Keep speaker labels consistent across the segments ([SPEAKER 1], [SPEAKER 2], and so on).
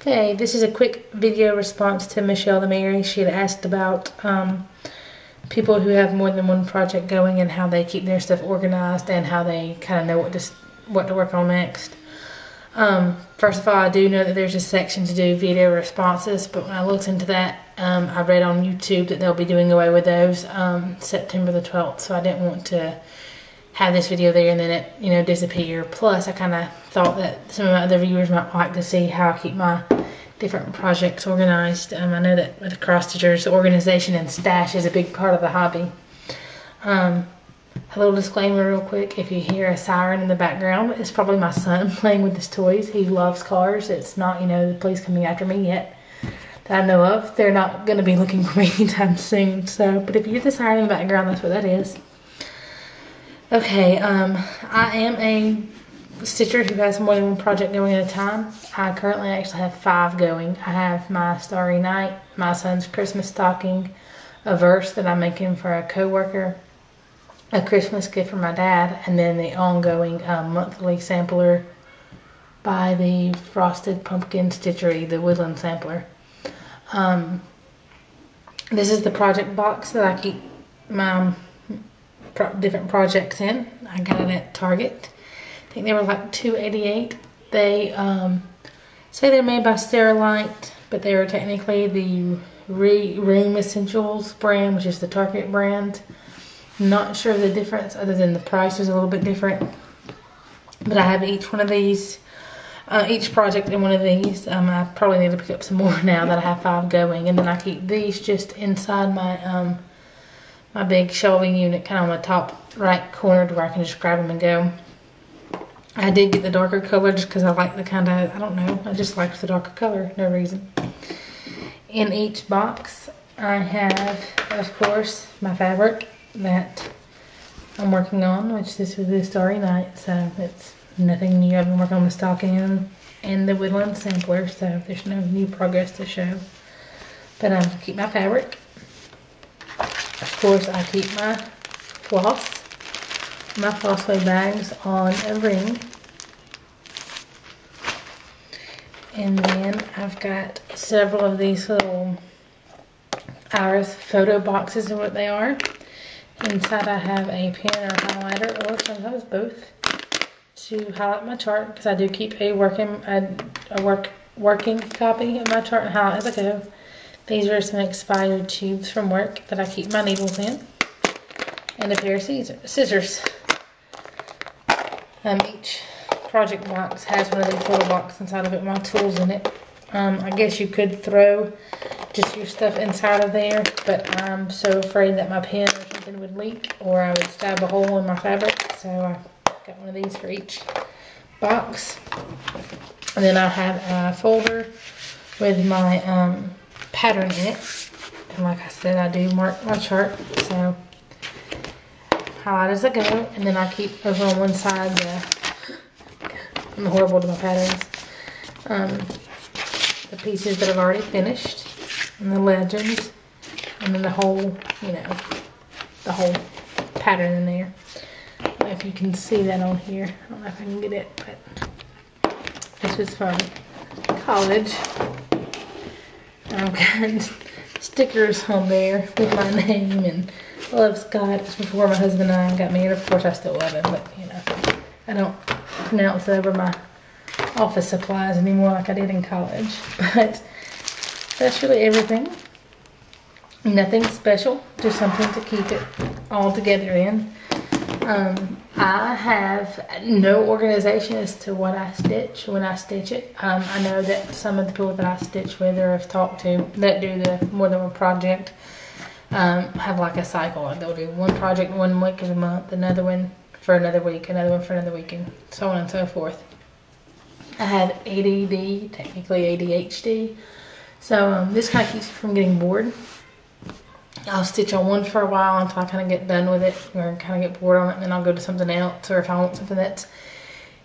[SPEAKER 1] Okay, this is a quick video response to MichelletheMerry. She had asked about people who have more than one project going and how they keep their stuff organized and how they kind of know what to work on next. First of all, I do know that there's a section to do video responses, but when I looked into that, I read on YouTube that they'll be doing away with those September the 12th, so I didn't want to have this video there and then it, disappear. Plus, I kind of thought that some of my other viewers might like to see how I keep my different projects organized. I know that with cross stitchers, organization and stash is a big part of the hobby. A little disclaimer real quick, if you hear a siren in the background, it's probably my son playing with his toys. He loves cars. It's not, the police coming after me yet that I know of. They're not going to be looking for me anytime soon. So, but if you hear the siren in the background, that's what that is. Okay, I am a stitcher who has more than one project going at a time. I currently actually have 5 going. I have my Starry Night, my son's Christmas stocking, a verse that I'm making for a co-worker, a Christmas gift for my dad, and then the ongoing monthly sampler by the Frosted Pumpkin Stitchery, the Woodland Sampler. This is the project box that I keep my different projects in. I got it at Target. I think they were like $2.88. They say they're made by Sterilite, but they are technically the Room Essentials brand, which is the Target brand. Not sure of the difference other than the price is a little bit different. But I have each one of these, each project in one of these. I probably need to pick up some more now that I have 5 going. And then I keep these just inside my my big shelving unit, kind of on the top right corner to where I can just grab them and go. I did get the darker color just because I like the kind of, I don't know, I just liked the darker color, no reason. In each box, I have, of course, my fabric that I'm working on, which this was the Starry Night, so it's nothing new. I've been working on the stocking and the Woodland Sampler, so there's no new progress to show. But I keep my fabric. Of course, I keep my flossway bags on a ring. And then I've got several of these little Iris photo boxes, are what they are. Inside I have a pen or a highlighter, or sometimes both, to highlight my chart, because I do keep a working copy of my chart and highlight as I go. These are some expired tubes from work that I keep my needles in. And a pair of scissors. Each project box has one of these little boxes inside of it with my tools in it. I guess you could throw just your stuff inside of there, but I'm so afraid that my pen or something would leak or I would stab a hole in my fabric. So I got one of these for each box. And then I have a folder with my pattern in it, and like I said, I do mark my chart, so highlight as I go. And then I keep over on one side I'm horrible to my patterns, the pieces that I've already finished, and the legends, and then the whole the whole pattern in there. I don't know if you can see that on here. I don't know if I can get it, but this was from college. I've got stickers on there with my name and I love Scott. It was before my husband and I got married. Of course I still love him, but I don't pronounce over my office supplies anymore like I did in college. But that's really everything. Nothing special, just something to keep it all together in. I have no organization as to what I stitch when I stitch it. I know that some of the people that I stitch with or have talked to that do the more than one project have like a cycle. Like they'll do one project 1 week of the month, another one for another week, another one for another week, and so on and so forth. I have ADD, technically ADHD, so this kind of keeps me from getting bored. I'll stitch on one for a while until I kind of get done with it or kind of get bored on it, and then I'll go to something else. Or if I want something that's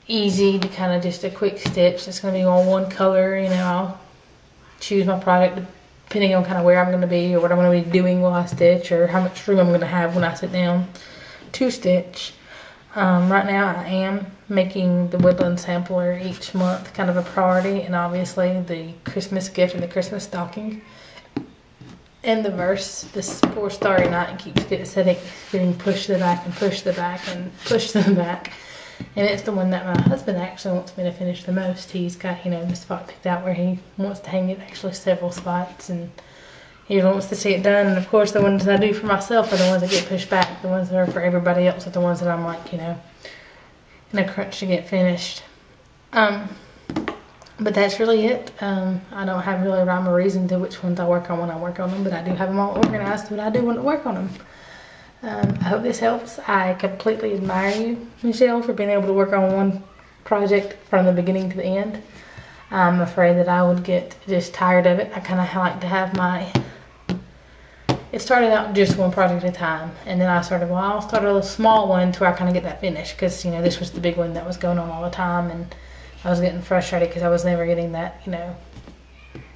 [SPEAKER 1] easy to kind of just a quick stitch that's going to be on one color, I'll choose my project depending on kind of where I'm going to be or what I'm going to be doing while I stitch or how much room I'm going to have when I sit down to stitch. Right now I am making the woodland sampler each month kind of a priority, and obviously the Christmas gift and the Christmas stocking. And the verse, this poor starry night, keeps getting pushed to the back and pushed to the back and pushed to the back. And it's the one that my husband actually wants me to finish the most. He's got, the spot picked out where he wants to hang it, actually several spots, and he wants to see it done. And of course the ones that I do for myself are the ones that get pushed back. The ones that are for everybody else are the ones that I'm like, in a crunch to get finished. But that's really it. I don't have really a rhyme or reason to which ones I work on when I work on them, but I do have them all organized when I do want to work on them. I hope this helps. I completely admire you, Michelle, for being able to work on one project from the beginning to the end. I'm afraid that I would get just tired of it. I kind of like to have it started out just one project at a time, and then I started, I'll start a little small one to where I kind of get that finished, because, this was the big one that was going on all the time, and I was getting frustrated because I was never getting that,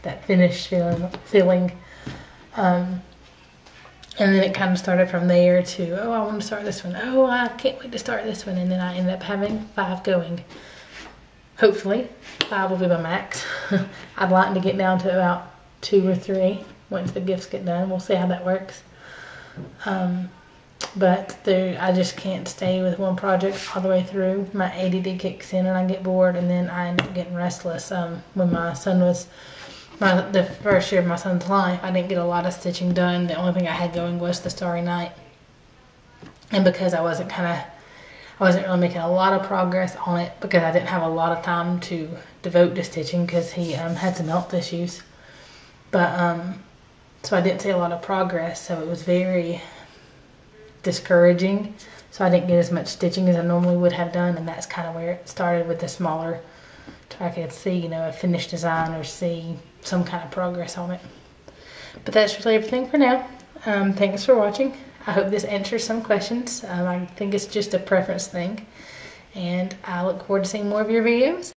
[SPEAKER 1] that finished feeling. And then it kind of started from there to, oh, I want to start this one. Oh, I can't wait to start this one. And then I ended up having 5 going. Hopefully, 5 will be my max. I'd like to get down to about 2 or 3 once the gifts get done. We'll see how that works. But I just can't stay with one project all the way through. My ADD kicks in and I get bored, and then I end up getting restless. When my son was the first year of my son's life, I didn't get a lot of stitching done. The only thing I had going was the Starry Night. And because I wasn't really making a lot of progress on it, because I didn't have a lot of time to devote to stitching, because he had some health issues. But so I didn't see a lot of progress, so it was very discouraging. So I didn't get as much stitching as I normally would have done, and that's kind of where it started, with the smaller, so I could see, a finished design or see some kind of progress on it. But that's really everything for now. Thanks for watching. I hope this answers some questions. I think it's just a preference thing, and I look forward to seeing more of your videos.